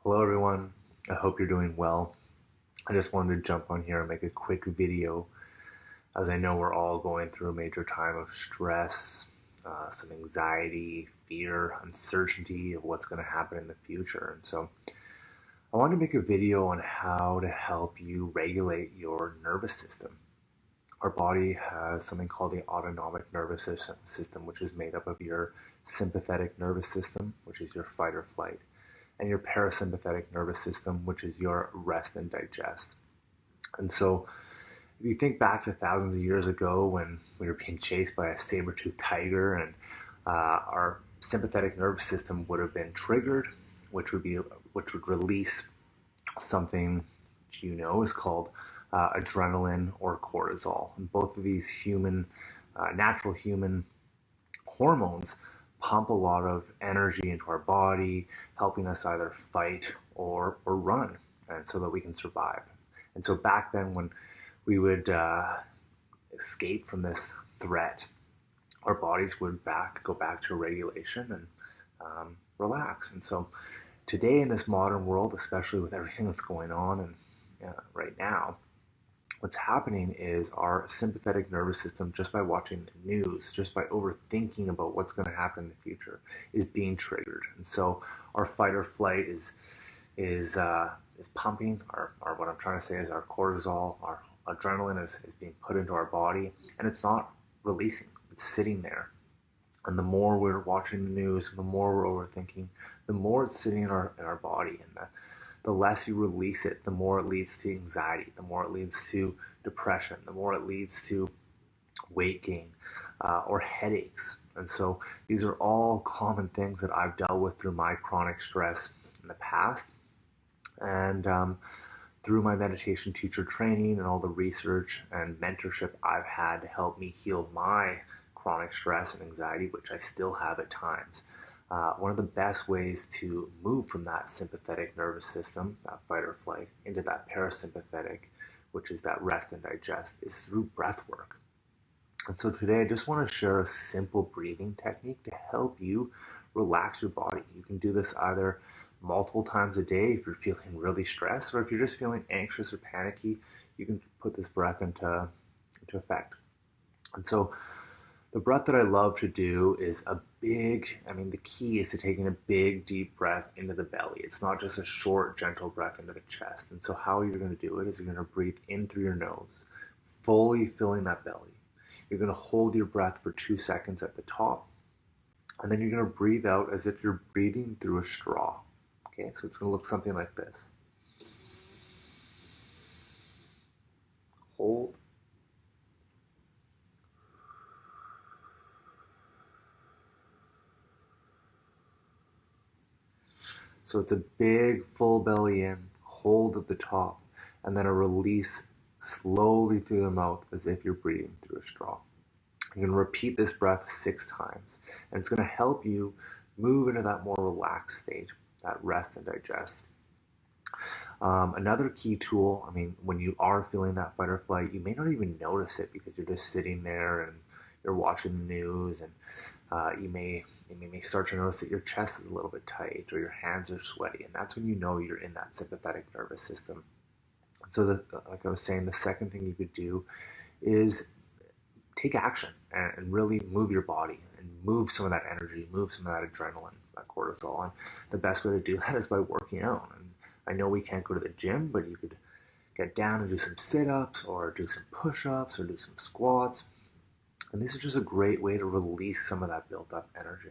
Hello everyone, I hope you're doing well. I just wanted to jump on here and make a quick video as I know we're all going through a major time of stress, some anxiety, fear, uncertainty of what's going to happen in the future. And so I wanted to make a video on how to help you regulate your nervous system. Our body has something called the autonomic nervous system, which is made up of your sympathetic nervous system, which is your fight or flight, and your parasympathetic nervous system, which is your rest and digest. And so, if you think back to thousands of years ago when we were being chased by a saber-toothed tiger, and our sympathetic nervous system would have been triggered, which would release something which is called adrenaline or cortisol. And both of these natural human hormones pump a lot of energy into our body, helping us either fight or run, and so that we can survive. And so back then, when we would escape from this threat, our bodies would go back to regulation and relax. And so today, in this modern world, especially with everything that's going on and right now, what's happening is our sympathetic nervous system, just by watching the news, just by overthinking about what's going to happen in the future, is being triggered. And so our fight or flight is pumping. Our what I'm trying to say is our cortisol, our adrenaline is being put into our body, and it's not releasing. It's sitting there. And the more we're watching the news, the more we're overthinking, the more it's sitting in our body, and the less you release it, the more it leads to anxiety, the more it leads to depression, the more it leads to weight gain or headaches. And so these are all common things that I've dealt with through my chronic stress in the past. And through my meditation teacher training and all the research and mentorship I've had to help me heal my chronic stress and anxiety, which I still have at times. One of the best ways to move from that sympathetic nervous system, that fight or flight, into that parasympathetic, which is that rest and digest, is through breath work. And so today I just want to share a simple breathing technique to help you relax your body. You can do this either multiple times a day if you're feeling really stressed, or if you're just feeling anxious or panicky, you can put this breath into effect. And so the breath that I love to do is the key is to taking a big, deep breath into the belly. It's not just a short, gentle breath into the chest. And so how you're going to do it is you're going to breathe in through your nose, fully filling that belly. You're going to hold your breath for 2 seconds at the top, and then you're going to breathe out as if you're breathing through a straw. Okay, so it's going to look something like this. Hold. So it's a big full belly in, hold at the top, and then a release slowly through the mouth as if you're breathing through a straw. You're going to repeat this breath 6 times, and it's going to help you move into that more relaxed state, that rest and digest. Another key tool, when you are feeling that fight or flight, you may not even notice it because you're just sitting there and you're watching the news, and you may start to notice that your chest is a little bit tight or your hands are sweaty, and that's when you know you're in that sympathetic nervous system. So, like I was saying, the second thing you could do is take action and really move your body and move some of that energy, move some of that adrenaline, that cortisol. And the best way to do that is by working out. And I know we can't go to the gym, but you could get down and do some sit-ups or do some push-ups or do some squats. And this is just a great way to release some of that built up energy.